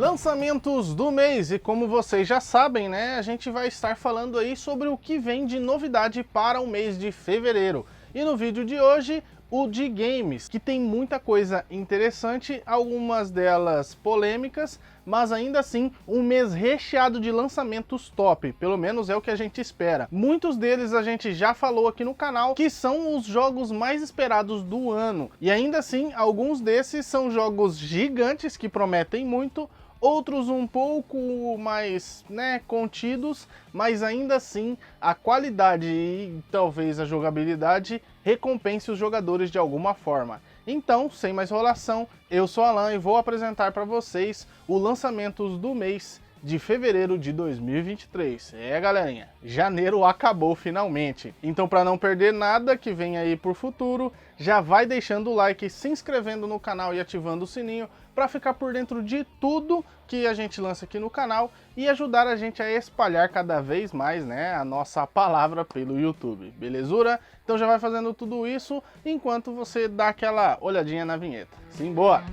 Lançamentos do mês, e como vocês já sabem, né, a gente vai estar falando aí sobre o que vem de novidade para o mês de fevereiro. E no vídeo de hoje, o de games, que tem muita coisa interessante, algumas delas polêmicas, mas ainda assim um mês recheado de lançamentos top, pelo menos é o que a gente espera. Muitos deles a gente já falou aqui no canal, que são os jogos mais esperados do ano, e ainda assim alguns desses são jogos gigantes que prometem muito, outros um pouco mais, contidos, mas ainda assim a qualidade e talvez a jogabilidade recompense os jogadores de alguma forma. Então, sem mais enrolação, eu sou Alan e vou apresentar para vocês os lançamentos do mês de fevereiro de 2023. Galerinha, janeiro acabou finalmente. Então, para não perder nada que vem aí por futuro, já vai deixando o like, se inscrevendo no canal e ativando o sininho para ficar por dentro de tudo que a gente lança aqui no canal e ajudar a gente a espalhar cada vez mais, a nossa palavra pelo YouTube, belezura? Então já vai fazendo tudo isso enquanto você dá aquela olhadinha na vinheta. Simbora!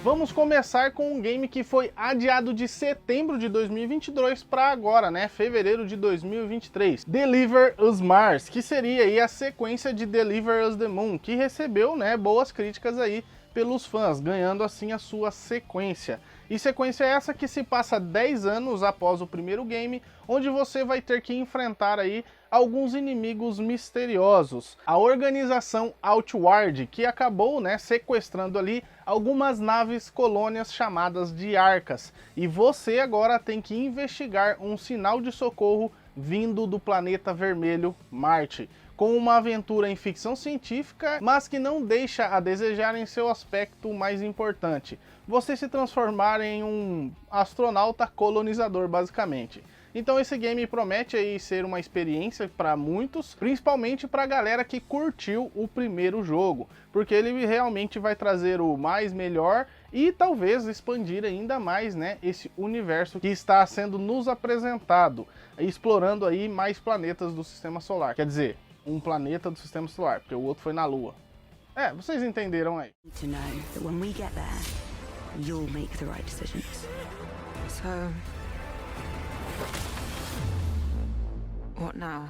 Vamos começar com um game que foi adiado de setembro de 2022 para agora, fevereiro de 2023. Deliver Us Mars, que seria aí a sequência de Deliver Us the Moon, que recebeu, boas críticas aí pelos fãs, ganhando assim a sua sequência. E sequência essa que se passa 10 anos após o primeiro game, onde você vai ter que enfrentar aí alguns inimigos misteriosos. A organização Outward, que acabou sequestrando ali algumas naves colônias chamadas de Arcas. E você agora tem que investigar um sinal de socorro vindo do planeta vermelho Marte, com uma aventura em ficção científica, mas que não deixa a desejar em seu aspecto mais importante: você se transformar em um astronauta colonizador, basicamente. Então esse game promete aí ser uma experiência para muitos, principalmente para a galera que curtiu o primeiro jogo, porque ele realmente vai trazer o mais melhor e talvez expandir ainda mais, esse universo que está sendo nos apresentado, explorando aí mais planetas do Sistema Solar. Quer dizer, um planeta do Sistema Solar, porque o outro foi na Lua. Vocês entenderam aí. What now?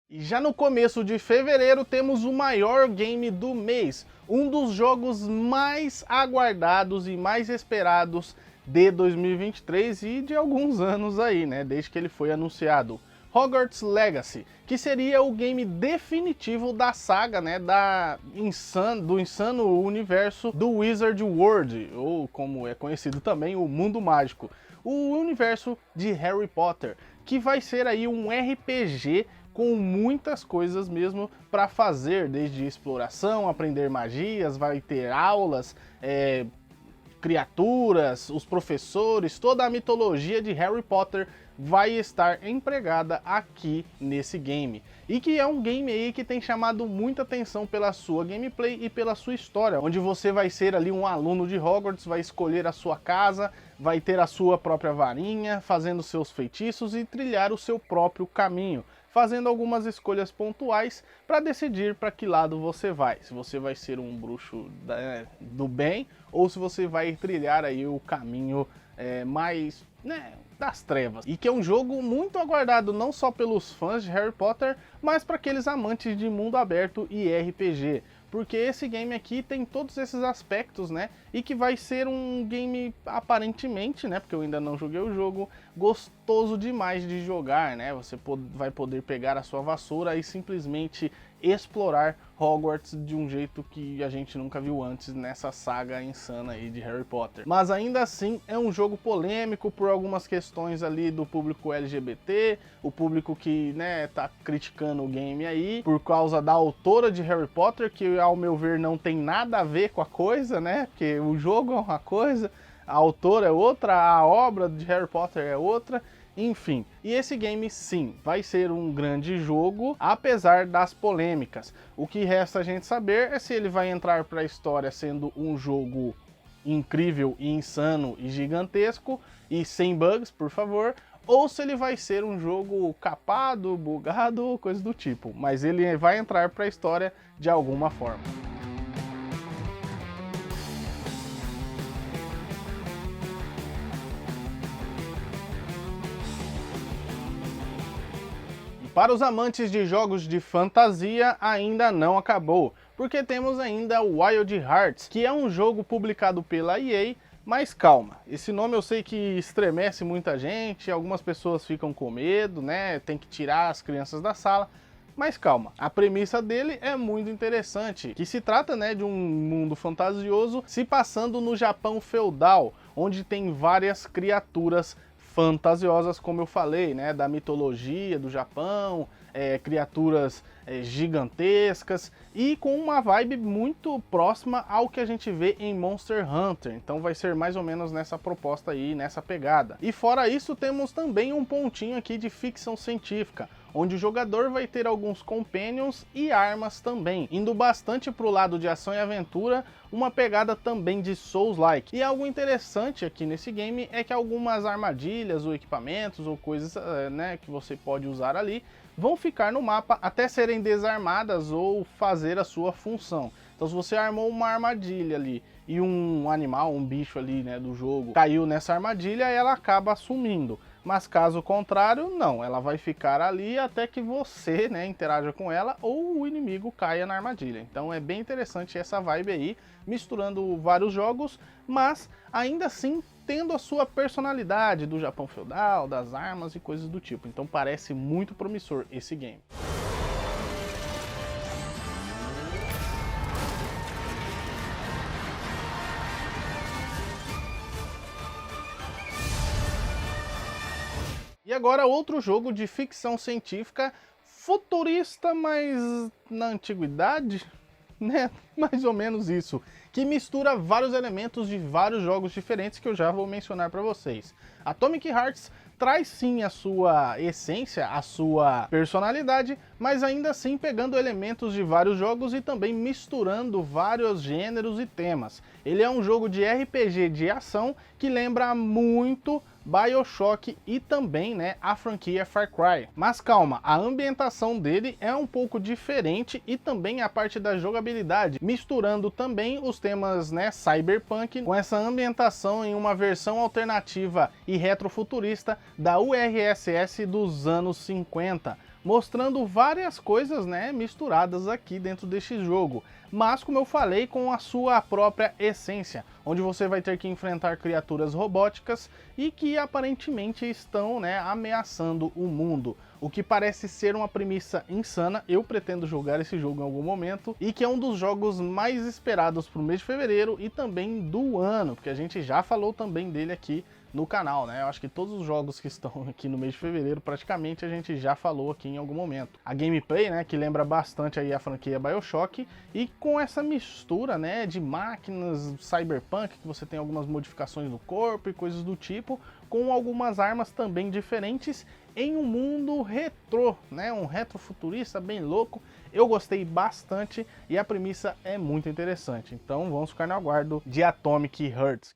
E já no começo de fevereiro temos o maior game do mês, um dos jogos mais aguardados e mais esperados de 2023 e de alguns anos aí, desde que ele foi anunciado. Hogwarts Legacy, que seria o game definitivo da saga, do insano universo do Wizard World, ou como é conhecido também, o Mundo Mágico, o universo de Harry Potter, que vai ser aí um RPG com muitas coisas mesmo para fazer, desde exploração, aprender magias, vai ter aulas, criaturas, os professores, toda a mitologia de Harry Potter vai estar empregada aqui nesse game. E que é um game aí que tem chamado muita atenção pela sua gameplay e pela sua história, onde você vai ser ali um aluno de Hogwarts, vai escolher a sua casa, vai ter a sua própria varinha, fazendo seus feitiços e trilhar o seu próprio caminho, fazendo algumas escolhas pontuais para decidir para que lado você vai. Se você vai ser um bruxo do bem ou se você vai trilhar aí o caminho mais das trevas. E que é um jogo muito aguardado não só pelos fãs de Harry Potter, mas para aqueles amantes de mundo aberto e RPG. Porque esse game aqui tem todos esses aspectos, e que vai ser um game aparentemente, porque eu ainda não joguei o jogo, gostoso demais de jogar, Você vai poder pegar a sua vassoura e simplesmente explorar Hogwarts de um jeito que a gente nunca viu antes nessa saga insana aí de Harry Potter. Mas ainda assim é um jogo polêmico por algumas questões ali do público LGBT, o público que tá criticando o game aí por causa da autora de Harry Potter, que ao meu ver não tem nada a ver com a coisa, porque o jogo é uma coisa, a autora é outra, a obra de Harry Potter é outra. Enfim, e esse game sim, vai ser um grande jogo, apesar das polêmicas. O que resta a gente saber é se ele vai entrar para a história sendo um jogo incrível e insano e gigantesco, e sem bugs, por favor, ou se ele vai ser um jogo capado, bugado, coisa do tipo. Mas ele vai entrar para a história de alguma forma. para os amantes de jogos de fantasia, ainda não acabou, porque temos ainda Wild Hearts, que é um jogo publicado pela EA. Mas calma, esse nome eu sei que estremece muita gente, algumas pessoas ficam com medo, né? Tem que tirar as crianças da sala. Mas calma, a premissa dele é muito interessante, que se trata, né, de um mundo fantasioso se passando no Japão feudal, onde tem várias criaturas fantasiosas, como eu falei, né, da mitologia do Japão, criaturas gigantescas e com uma vibe muito próxima ao que a gente vê em Monster Hunter. Então vai ser mais ou menos nessa proposta aí, nessa pegada. E fora isso, temos também um pontinho aqui de ficção científica, onde o jogador vai ter alguns companions e armas também, indo bastante para o lado de ação e aventura, uma pegada também de Souls-like. E algo interessante aqui nesse game é que algumas armadilhas ou equipamentos ou coisas né, que você pode usar ali vão ficar no mapa até serem desarmadas ou fazer a sua função. Então se você armou uma armadilha ali e um animal, um bicho ali, né, do jogo caiu nessa armadilha, ela acaba sumindo. Mas caso contrário, não, ela vai ficar ali até que você, né, interaja com ela ou o inimigo caia na armadilha. Então é bem interessante essa vibe aí, misturando vários jogos, mas ainda assim tendo a sua personalidade do Japão feudal, das armas e coisas do tipo. Então parece muito promissor esse game. E agora outro jogo de ficção científica futurista, mas na antiguidade, né? Mais ou menos isso, que mistura vários elementos de vários jogos diferentes que eu já vou mencionar para vocês. Atomic Hearts traz sim a sua essência, a sua personalidade, mas ainda assim pegando elementos de vários jogos e também misturando vários gêneros e temas. Ele é um jogo de RPG de ação que lembra muito BioShock e também, né, a franquia Far Cry. Mas calma, a ambientação dele é um pouco diferente e também a parte da jogabilidade, misturando também os temas, né, cyberpunk com essa ambientação em uma versão alternativa e retrofuturista da URSS dos anos 50. Mostrando várias coisas, né, misturadas aqui dentro deste jogo, mas como eu falei, com a sua própria essência, onde você vai ter que enfrentar criaturas robóticas e que aparentemente estão, né, ameaçando o mundo. O que parece ser uma premissa insana. Eu pretendo jogar esse jogo em algum momento e que é um dos jogos mais esperados para o mês de fevereiro e também do ano, porque a gente já falou também dele aqui no canal, né? Eu acho que todos os jogos que estão aqui no mês de fevereiro, praticamente a gente já falou aqui em algum momento. A gameplay, né, que lembra bastante aí a franquia BioShock, e com essa mistura, né, de máquinas, cyberpunk, que você tem algumas modificações no corpo e coisas do tipo, com algumas armas também diferentes em um mundo retrô, né, um retrofuturista bem louco. Eu gostei bastante e a premissa é muito interessante. Então vamos ficar no aguardo de Atomic Hearts.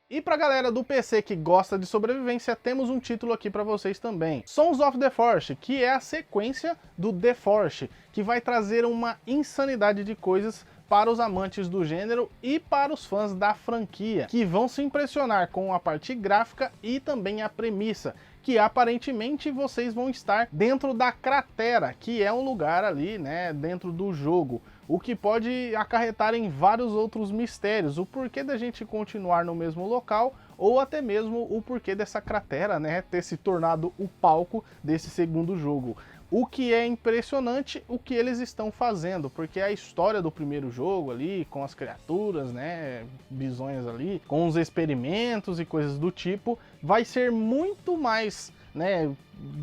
E pra galera do PC que gosta de sobrevivência, temos um título aqui pra vocês também. Sons of the Forest, que é a sequência do The Forest, que vai trazer uma insanidade de coisas para os amantes do gênero e para os fãs da franquia, que vão se impressionar com a parte gráfica e também a premissa, que aparentemente vocês vão estar dentro da cratera, que é um lugar ali, né, dentro do jogo, o que pode acarretar em vários outros mistérios, o porquê da gente continuar no mesmo local, ou até mesmo o porquê dessa cratera, né, ter se tornado o palco desse segundo jogo. O que é impressionante o que eles estão fazendo, porque a história do primeiro jogo ali, com as criaturas, né, bizonhas ali, com os experimentos e coisas do tipo, vai ser muito mais, né,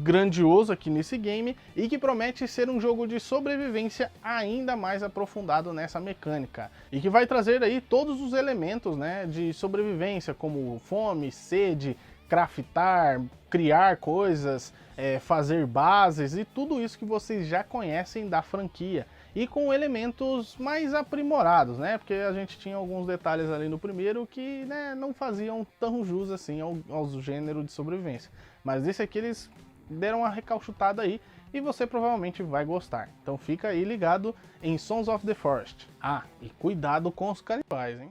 grandioso aqui nesse game e que promete ser um jogo de sobrevivência ainda mais aprofundado nessa mecânica e que vai trazer aí todos os elementos, né, de sobrevivência, como fome, sede, craftar, criar coisas, fazer bases e tudo isso que vocês já conhecem da franquia e com elementos mais aprimorados, né? Porque a gente tinha alguns detalhes ali no primeiro que, né, não faziam tão jus assim ao gênero de sobrevivência. Mas esse aqui eles deram uma recalchutada aí e você provavelmente vai gostar. Então fica aí ligado em Sons of the Forest. Ah, e cuidado com os canibais, hein?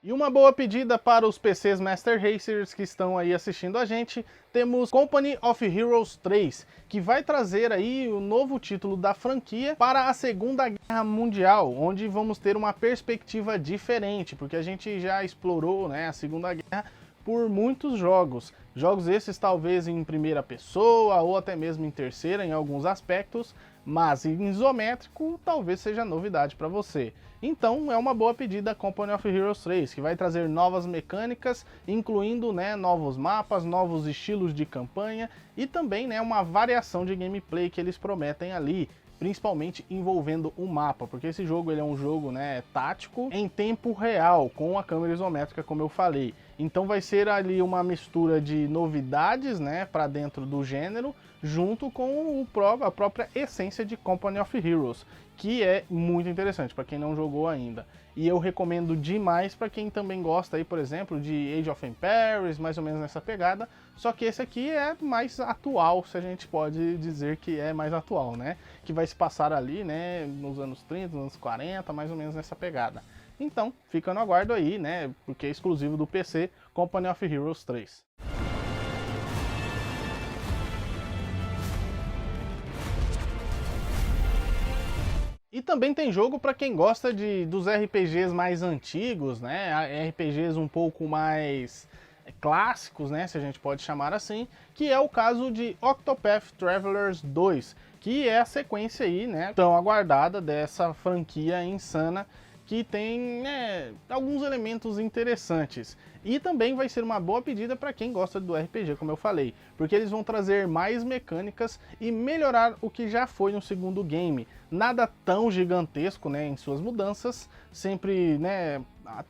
E uma boa pedida para os PCs Master Racers que estão aí assistindo a gente, temos Company of Heroes 3, que vai trazer aí o novo título da franquia para a Segunda Guerra Mundial, onde vamos ter uma perspectiva diferente, porque a gente já explorou, né, a Segunda Guerra por muitos jogos. Jogos esses talvez em primeira pessoa ou até mesmo em terceira em alguns aspectos, mas em isométrico talvez seja novidade para você. Então é uma boa pedida a Company of Heroes 3, que vai trazer novas mecânicas, incluindo, né, novos mapas, novos estilos de campanha e também, né, uma variação de gameplay que eles prometem ali, principalmente envolvendo o mapa, porque esse jogo ele é um jogo, né, tático em tempo real, com a câmera isométrica, como eu falei. Então vai ser ali uma mistura de novidades, né, para dentro do gênero, junto com a própria essência de Company of Heroes, que é muito interessante para quem não jogou ainda. E eu recomendo demais para quem também gosta aí, por exemplo, de Age of Empires, mais ou menos nessa pegada, só que esse aqui é mais atual, se a gente pode dizer que é mais atual, né? Que vai se passar ali, né, nos anos 30, nos anos 40, mais ou menos nessa pegada. Então, fica no aguardo aí, né, porque é exclusivo do PC, Company of Heroes 3. E também tem jogo para quem gosta dos RPGs mais antigos, né? RPGs um pouco mais clássicos, né? Se a gente pode chamar assim, que é o caso de Octopath Travelers 2, que é a sequência aí, né, tão aguardada dessa franquia insana que tem, né, alguns elementos interessantes. E também vai ser uma boa pedida para quem gosta do RPG, como eu falei, porque eles vão trazer mais mecânicas e melhorar o que já foi no segundo game. Nada tão gigantesco, né, em suas mudanças, sempre, né,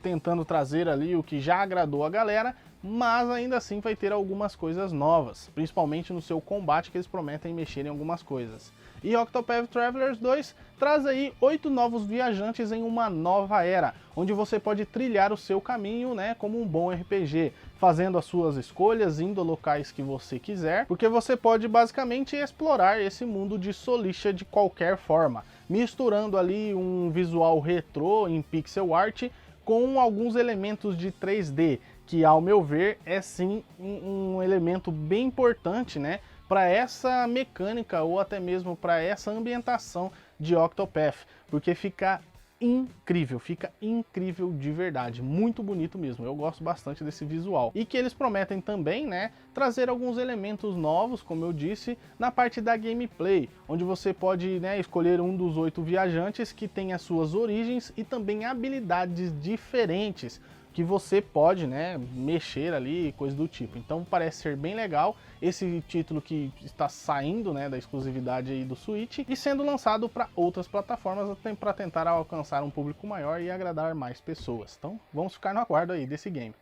tentando trazer ali o que já agradou a galera, mas ainda assim vai ter algumas coisas novas, principalmente no seu combate, que eles prometem mexer em algumas coisas. E Octopath Travelers 2 traz aí 8 novos viajantes em uma nova era, onde você pode trilhar o seu caminho, né, como um bom RPG, fazendo as suas escolhas, indo a locais que você quiser, porque você pode basicamente explorar esse mundo de Solisha de qualquer forma, misturando ali um visual retrô em pixel art com alguns elementos de 3D, que ao meu ver é sim um elemento bem importante, né, para essa mecânica ou até mesmo para essa ambientação de Octopath, porque fica incrível de verdade, muito bonito mesmo, eu gosto bastante desse visual. E que eles prometem também, né, trazer alguns elementos novos, como eu disse, na parte da gameplay, onde você pode, né, escolher um dos 8 viajantes que tem as suas origens e também habilidades diferentes, que você pode, né, mexer ali, coisa do tipo. Então parece ser bem legal esse título que está saindo, né, da exclusividade aí do Switch e sendo lançado para outras plataformas para tentar alcançar um público maior e agradar mais pessoas. Então vamos ficar no aguardo aí desse game.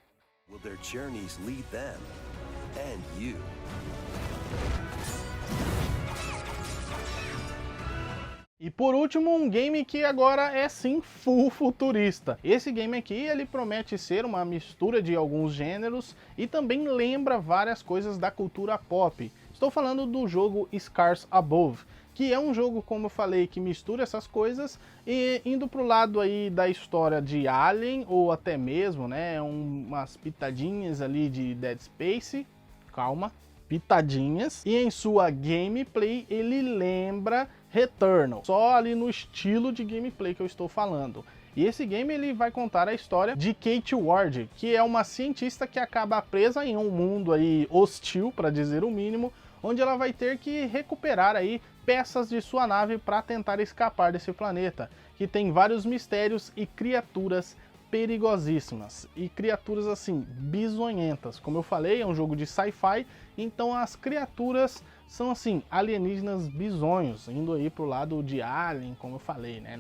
Will their journeys lead them and you? E por último, um game que agora é sim full futurista. Esse game aqui, ele promete ser uma mistura de alguns gêneros e também lembra várias coisas da cultura pop. Estou falando do jogo Scars Above, que é um jogo, como eu falei, que mistura essas coisas e indo pro lado aí da história de Alien ou até mesmo, né, umas pitadinhas ali de Dead Space. Calma, pitadinhas. E em sua gameplay ele lembra Returnal, só ali no estilo de gameplay que eu estou falando. E esse game ele vai contar a história de Kate Ward, que é uma cientista que acaba presa em um mundo aí hostil, para dizer o mínimo, onde ela vai ter que recuperar aí peças de sua nave para tentar escapar desse planeta, que tem vários mistérios e criaturas perigosíssimas, e criaturas assim, bizonhentas. Como eu falei, é um jogo de sci-fi, então as criaturas são assim, alienígenas bizonhos, indo aí pro lado de Alien, como eu falei, né,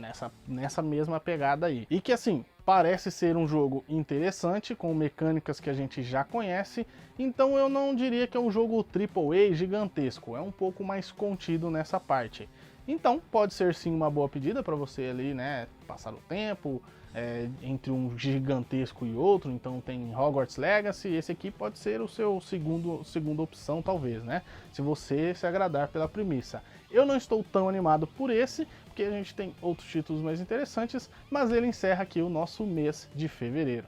nessa mesma pegada aí. E que assim, parece ser um jogo interessante, com mecânicas que a gente já conhece, então eu não diria que é um jogo AAA gigantesco, é um pouco mais contido nessa parte. Então pode ser sim uma boa pedida para você ali, né, passar o tempo entre um gigantesco e outro. Então tem Hogwarts Legacy, esse aqui pode ser o seu segunda opção talvez, né, se você se agradar pela premissa. Eu não estou tão animado por esse, porque a gente tem outros títulos mais interessantes, mas ele encerra aqui o nosso mês de fevereiro.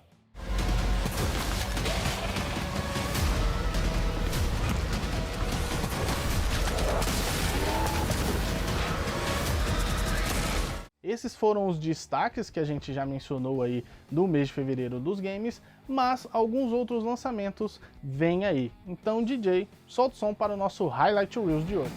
Esses foram os destaques que a gente já mencionou aí do mês de fevereiro dos games, mas alguns outros lançamentos vêm aí. Então, DJ, solta o som para o nosso Highlight Reels de hoje.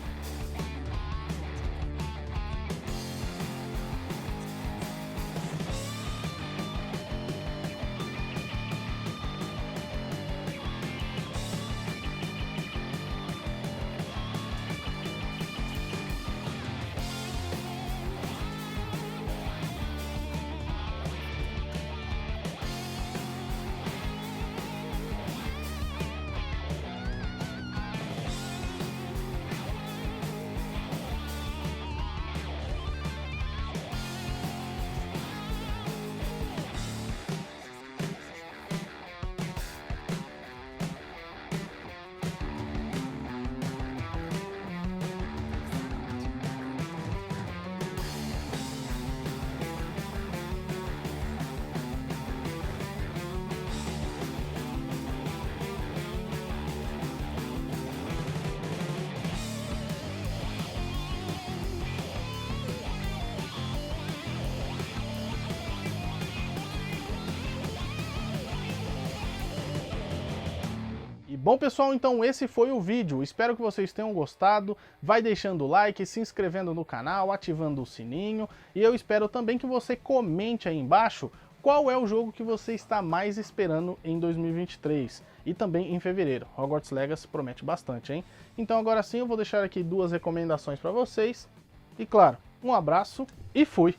Bom pessoal, então esse foi o vídeo, espero que vocês tenham gostado, vai deixando o like, se inscrevendo no canal, ativando o sininho, e eu espero também que você comente aí embaixo qual é o jogo que você está mais esperando em 2023 e também em fevereiro. Hogwarts Legacy promete bastante, hein? Então agora sim eu vou deixar aqui duas recomendações para vocês, e claro, um abraço e fui!